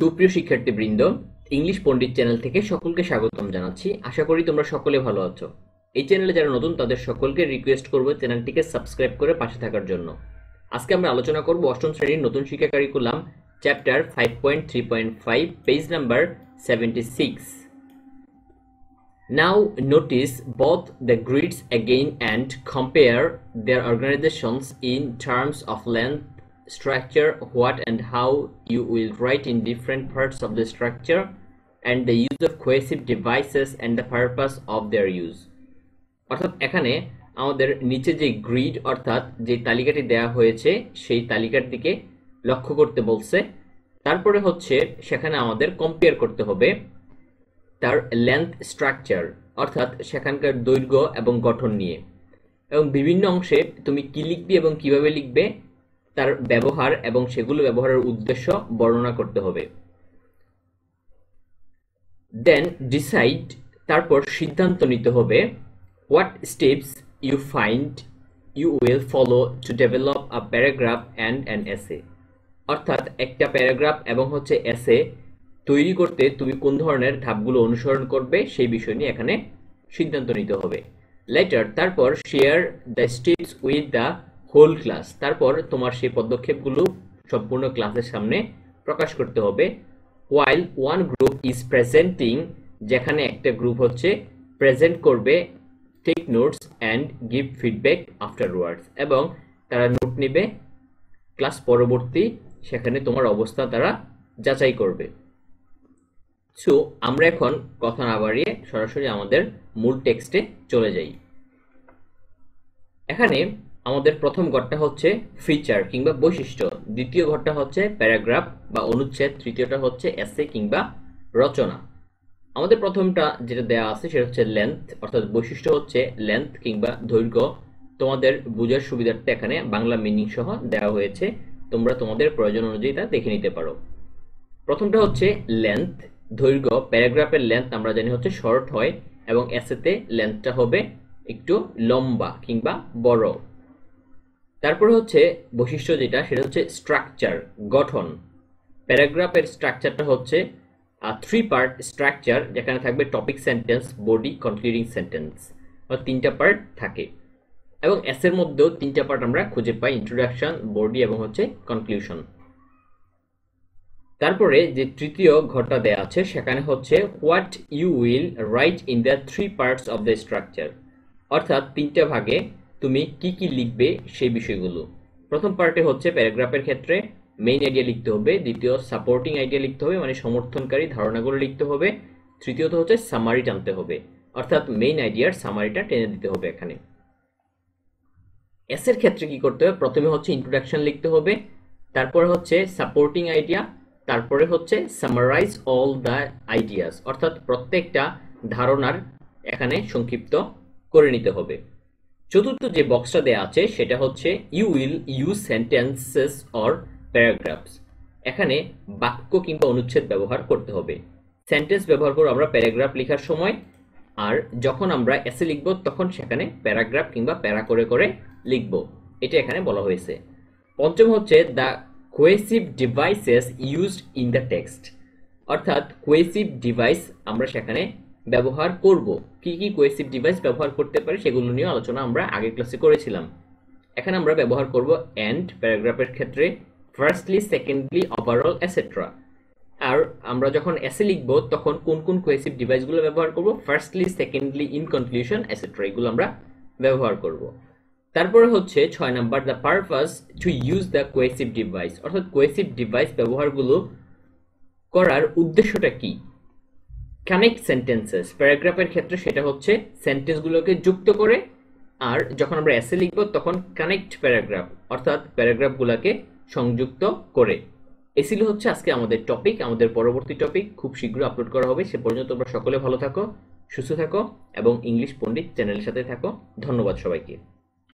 সুপ্রিয় শিক্ষার্থীবৃন্দ, ইংলিশ পণ্ডিত চ্যানেল থেকে সকলকে স্বাগতম জানাচ্ছি। আশা করি তোমরা সকলে ভালো আছো। এই চ্যানেলে যারা নতুন তাদের সকলকে রিকোয়েস্ট করব চ্যানেলটিকে সাবস্ক্রাইব করে পাশে থাকার জন্য। আজকে আমরা আলোচনা করব অষ্টম শ্রেণীর নতুন শিক্ষা curriculum chapter 5.3.5 page number 76। Now notice both the grids again and compare their organizations in terms of length, structure, what and how you will write in different parts of the structure, and the use of cohesive devices and the purpose of their use. অর্থাৎ এখানে আমাদের নিচে যে grid অর্থাৎ যে তালিকাটি দেয়া হয়েছে সেই তালিকার দিকে লক্ষ্য করতে বলছে। তারপরে হচ্ছে সেখানে আমাদের কম্পেয়ার করতে হবে তার লেন্থ, স্ট্রাকচার অর্থাৎ সেখানকার দৈর্ঘ্য এবং গঠন নিয়ে, এবং বিভিন্ন অংশে তুমি কি লিখবে এবং কিভাবে লিখবে তার ব্যবহার এবং সেগুলো ব্যবহারের উদ্দেশ্য বর্ণনা করতে হবে। দেন ডিসাইড, তারপর সিদ্ধান্ত নিতে হবে what steps you find you will follow to develop a paragraph and an essay. অর্থাৎ একটা প্যারাগ্রাফ এবং হচ্ছে এসে তৈরি করতে তুমি কোন ধরনের ধাপগুলো অনুসরণ করবে সেই বিষয় নিয়ে এখানে সিদ্ধান্ত নিতে হবে। লেটার, তারপর share the steps with the whole class, তারপর তোমার সেই পদক্ষেপগুলো সম্পূর্ণ ক্লাসের সামনে প্রকাশ করতে হবে। While one group is presenting, যেখানে একটা গ্রুপ হচ্ছে প্রেজেন্ট করবে, take notes and give feedback afterwards, এবং তারা নোট নেবে ক্লাস পরবর্তী সেখানে তোমার অবস্থা তারা যাচাই করবে। সো আমরা এখন কথা না বাড়িয়ে সরাসরি আমাদের মূল টেক্সটে চলে যাই। এখানে আমাদের প্রথম ঘরটা হচ্ছে ফিচার কিংবা বৈশিষ্ট্য, দ্বিতীয় ঘরটা হচ্ছে প্যারাগ্রাফ বা অনুচ্ছেদ, তৃতীয়টা হচ্ছে এসে কিংবা রচনা। আমাদের প্রথমটা যেটা দেয়া আছে সেটা হচ্ছে লেন্থ, অর্থাৎ বৈশিষ্ট্য হচ্ছে লেন্থ কিংবা দৈর্ঘ্য। তোমাদের বোঝার সুবিধার্থে এখানে বাংলা মিনিং সহ দেওয়া হয়েছে, তোমরা তোমাদের প্রয়োজন অনুযায়ী তা দেখে নিতে পারো। প্রথমটা হচ্ছে লেন্থ, দৈর্ঘ্য। প্যারাগ্রাফের লেন্থ আমরা জানি হচ্ছে শর্ট হয় এবং এসেতে লেন্থটা হবে একটু লম্বা কিংবা বড়। তারপরে হচ্ছে বৈশিষ্ট্য যেটা সেটা হচ্ছে স্ট্রাকচার, গঠন। প্যারাগ্রাফের স্ট্রাকচারটা হচ্ছে থ্রি পার্ট স্ট্রাকচার, যেখানে থাকবে topic, sentence, body, concluding sentence, তিনটা পার্ট থাকে। এবং এসের মধ্যেও তিনটা পার্ট আমরা খুঁজে পাই, ইন্ট্রোডাকশন, বডি এবং হচ্ছে কনক্লুশন। তারপরে যে তৃতীয় ঘরটা দেয়া আছে সেখানে হচ্ছে what you will write in the three parts of the structure, অর্থাৎ তিনটা ভাগে তুমি কি কি লিখবে সেই বিষয়গুলো। প্রথম পার্টে হচ্ছে প্যারাগ্রাফের ক্ষেত্রে মেইন আইডিয়া লিখতে হবে, দ্বিতীয় সাপোর্টিং আইডিয়া লিখতে হবে মানে সমর্থনকারী ধারণাগুলো লিখতে হবে, তৃতীয়ত হচ্ছে সামারি টানতে হবে, অর্থাৎ মেইন আইডিয়ার সামারিটা টেনে দিতে হবে। এখানে এসের ক্ষেত্রে কি করতে হবে, প্রথমে হচ্ছে ইন্ট্রোডাকশন লিখতে হবে, তারপরে হচ্ছে সাপোর্টিং আইডিয়া, তারপরে হচ্ছে সামারাইজ অল দ্য আইডিয়াস, অর্থাৎ প্রত্যেকটা ধারণার এখানে সংক্ষিপ্ত করে নিতে হবে। চতুর্থ যে বক্সটা দেয়া আছে সেটা হচ্ছে you will use sentences or paragraphs, এখানে বাক্য কিংবা অনুচ্ছেদ ব্যবহার করতে হবে। সেন্টেন্স ব্যবহার করব আমরা প্যারাগ্রাফ লেখার সময়, আর যখন আমরা এসে লিখব তখন সেখানে প্যারাগ্রাফ কিংবা প্যারা করে করে লিখব, এটা এখানে বলা হয়েছে। পঞ্চম হচ্ছে the cohesive devices used in the text, অর্থাৎ কোহেসিভ ডিভাইস আমরা সেখানে ব্যবহার করব। কি কি কোহেসিভ ডিভাইস ব্যবহার করতে পারি সেগুলো নিয়ে আলোচনা আমরা আগের ক্লাসে করেছিলাম। এখানে আমরা ব্যবহার করব এন্ড প্যারাগ্রাফের ক্ষেত্রে, ফার্স্টলি, সেকেন্ডলি, ওভারঅল, এটসেট্রা। আর আমরা যখন এসে লিখব তখন কোন কোন কোহেসিভ ডিভাইসগুলো ব্যবহার করব, firstly, secondly, in conclusion, etcetera, এগুলো আমরা ব্যবহার করব। তারপরে হচ্ছে 6 number the purpose to use the cohesive device, অর্থাৎ কোহেসিভ ডিভাইস ব্যবহারগুলো করার উদ্দেশ্যটা কি। কানেক্ট সেন্টেন্সেস, প্যারাগ্রাফের ক্ষেত্রে সেটা হচ্ছে সেন্টেন্সগুলোকে যুক্ত করে, আর যখন আমরা এসে লিখব তখন কানেক্ট প্যারাগ্রাফ, অর্থাৎ প্যারাগ্রাফগুলোকে সংযুক্ত করে। এসিল হচ্ছে আজকে আমাদের টপিক। আমাদের পরবর্তী টপিক খুব শীঘ্রই আপলোড করা হবে। সে পর্যন্ত তোমরা সকলে ভালো থাকো, সুস্থ থাকো এবং ইংলিশ পণ্ডিত চ্যানেলের সাথে থাকো। ধন্যবাদ সবাইকে।